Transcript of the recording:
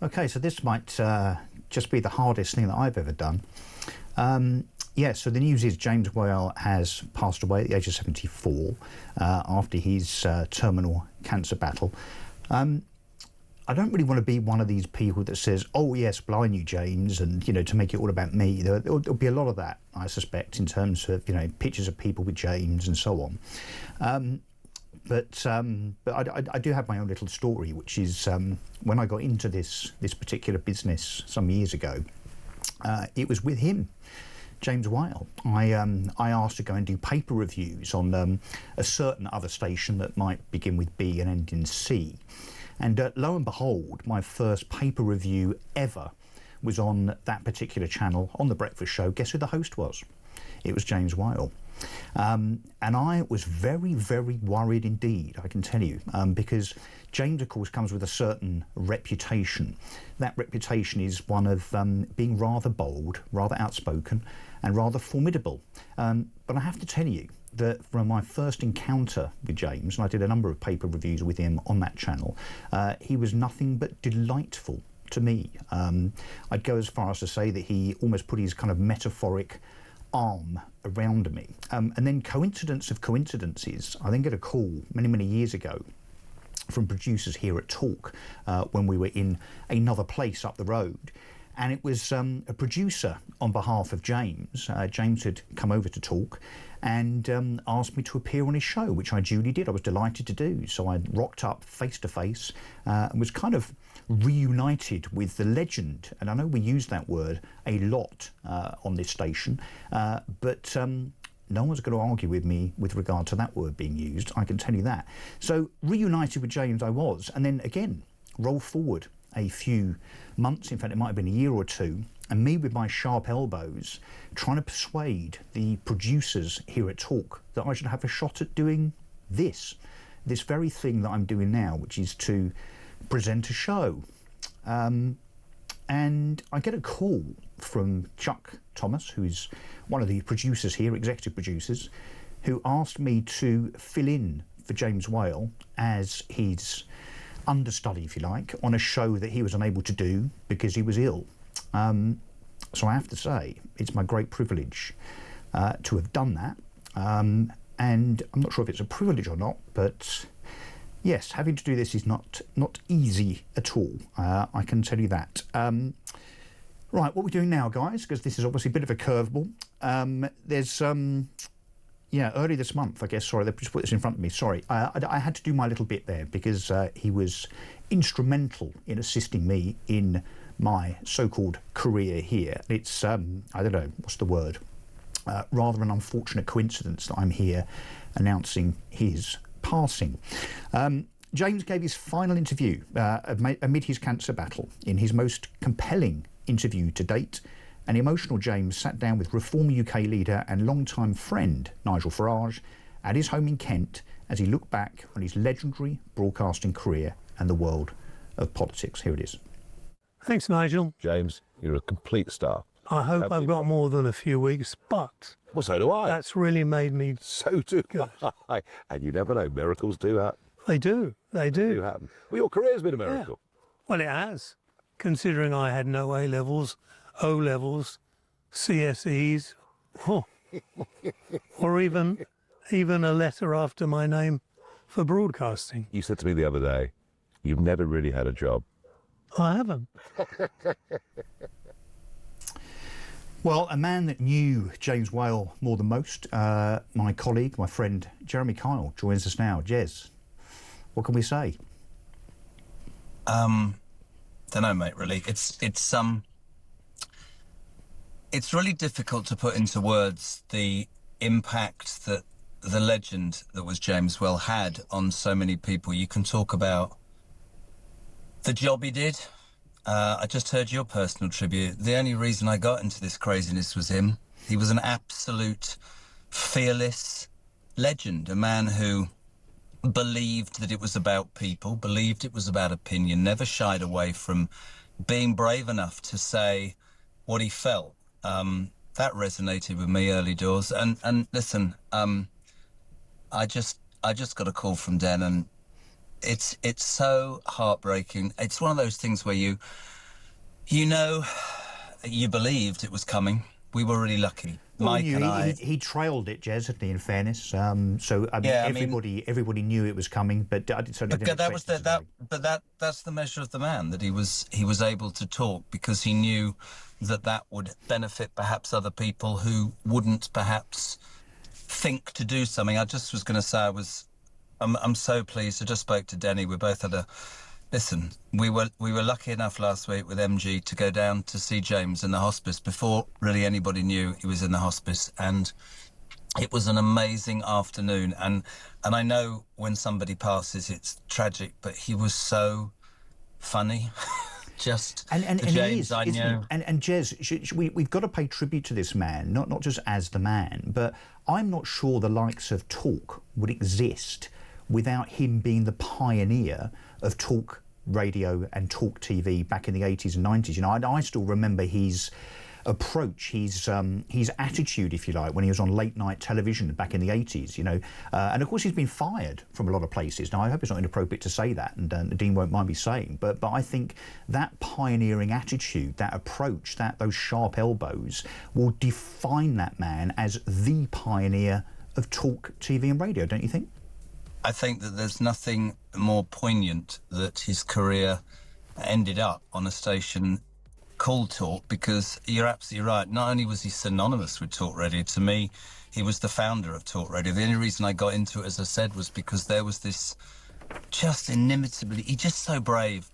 Okay, so this might just be the hardest thing that I've ever done. Yeah, so the news is James Whale has passed away at the age of 74 after his terminal cancer battle. I don't really want to be one of these people that says, oh yes, well, I knew James, and, you know, to make it all about me. There'll be a lot of that, I suspect, in terms of, you know, pictures of people with James and so on. But I do have my own little story, which is when I got into this particular business some years ago, it was with him, James Whale. I asked to go and do paper reviews on a certain other station that might begin with B and end in C. And lo and behold, my first paper review ever was on that particular channel, on The Breakfast Show. Guess who the host was? It was James Whale. And I was very, very worried indeed, I can tell you, because James, of course, comes with a certain reputation. That reputation is one of being rather bold, rather outspoken, and rather formidable. But I have to tell you that from my first encounter with James, and I did a number of paper reviews with him on that channel, he was nothing but delightful to me. I'd go as far as to say that he almost put his kind of metaphoric arm around me. And then, coincidence of coincidences, I then get a call many, many years ago from producers here at Talk when we were in another place up the road. And it was a producer on behalf of James. James had come over to Talk and asked me to appear on his show, which I duly did. I was delighted to do. So I rocked up face to face and was kind of reunited with the legend. And I know we use that word a lot on this station, but no one's going to argue with me with regard to that word being used, I can tell you that. So reunited with James I was, and then again, roll forward a few months, in fact it might have been a year or two, and me with my sharp elbows trying to persuade the producers here at Talk that I should have a shot at doing this very thing that I'm doing now, which is to present a show. And I get a call from Chuck Thomas, who's one of the producers here, executive producers, who asked me to fill in for James Whale as his understudy, if you like, on a show that he was unable to do because he was ill. So I have to say, it's my great privilege to have done that. And I'm not sure if it's a privilege or not, but yes, having to do this is not easy at all. I can tell you that. Right, what we're doing now, guys, because this is obviously a bit of a curveball. There's yeah, early this month, I guess, sorry, they've just put this in front of me, sorry. I had to do my little bit there because he was instrumental in assisting me in my so-called career here. It's, I don't know, what's the word? Rather an unfortunate coincidence that I'm here announcing his passing. James gave his final interview amid his cancer battle in his most compelling interview to date. An emotional James sat down with Reform UK leader and longtime friend Nigel Farage at his home in Kent as he looked back on his legendary broadcasting career and the world of politics. Here it is. Thanks, Nigel. James, you're a complete star. I hope I've got more than a few weeks, but Well, so do I. that's really made me... So do Good. I. And you never know, miracles do happen. They do, they do. Happen. Well, your career's been a miracle. Well, it has, considering I had no A-levels, O-levels, CSEs, or even a letter after my name for broadcasting. You said to me the other day, you've never really had a job. I haven't. Well, a man that knew James Whale more than most, my colleague, my friend Jeremy Kyle, joins us now. Jez, what can we say? Don't know, mate, really. It's really difficult to put into words the impact that the legend that was James Whale had on so many people. You can talk about the job he did. I just heard your personal tribute. The only reason I got into this craziness was him. He was an absolute fearless legend, a man who believed that it was about people, believed it was about opinion, never shied away from being brave enough to say what he felt. That resonated with me early doors. And listen, I just got a call from Den, and it's so heartbreaking. It's one of those things where you know, you believed it was coming. We were really lucky. Well, Mike and I. he trailed it, Jez, hadn't he? In fairness, so I mean, Yeah, everybody knew it was coming, but I certainly didn't that was expect the, it to that be. that's the measure of the man, that he was able to talk, because he knew that would benefit perhaps other people who wouldn't perhaps think to do something. I just was going to say I'm so pleased. I just spoke to Denny. We both had a listen. We were lucky enough last week with MG to go down to see James in the hospice before really anybody knew he was in the hospice, and it was an amazing afternoon. And I know when somebody passes, it's tragic, but he was so funny. Just And the he James is, I isn't knew. he? And Jez, we've got to pay tribute to this man, not just as the man, but I'm not sure the likes of Talk would exist without him being the pioneer of talk radio and talk TV back in the 80s and 90s. You know, I still remember his approach, his attitude, if you like, when he was on late night television back in the 80s, you know. And of course he's been fired from a lot of places. Now I hope it's not inappropriate to say that, and the Dean won't mind me saying, but I think that pioneering attitude, that approach, those sharp elbows will define that man as the pioneer of talk TV and radio, don't you think? I think that there's nothing more poignant that his career ended up on a station called Talk, because you're absolutely right. Not only was he synonymous with Talk Radio, to me, he was the founder of Talk Radio. The only reason I got into it, as I said, was because there was this just inimitably, he's just so brave.